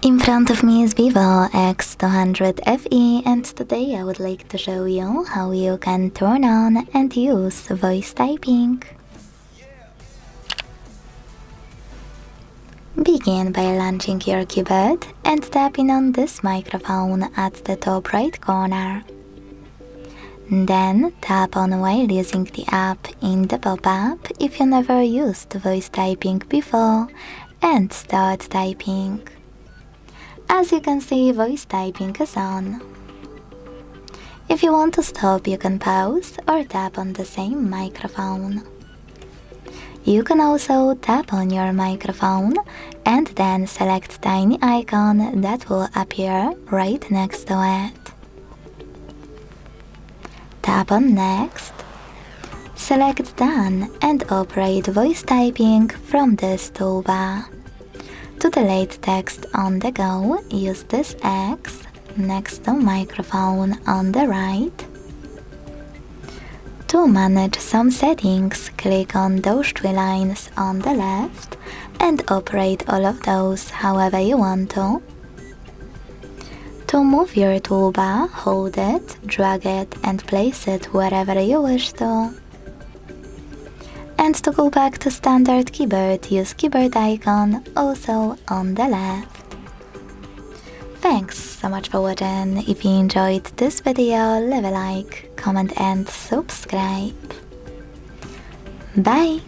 In front of me is VIVO X200 FE, and today I would like to show you how you can turn on and use voice typing. Begin by launching your keyboard and tapping on this microphone at the top right corner. Then tap on while using the app in the pop-up if you never used voice typing before and start typing. As you can see, voice typing is on. If you want to stop, you can pause or tap on the same microphone. You can also tap on your microphone and then select tiny icon that will appear right next to it. Tap on Next. Select Done and operate voice typing from this toolbar. To delete text on the go, use this X next to microphone on the right. To manage some settings, click on those three lines on the left and operate all of those however you want to. To move your toolbar, hold it, drag it and place it wherever you wish to. And to go back to standard keyboard, use keyboard icon also on the left. Thanks so much for watching. If you enjoyed this video, leave a like, comment and subscribe. Bye!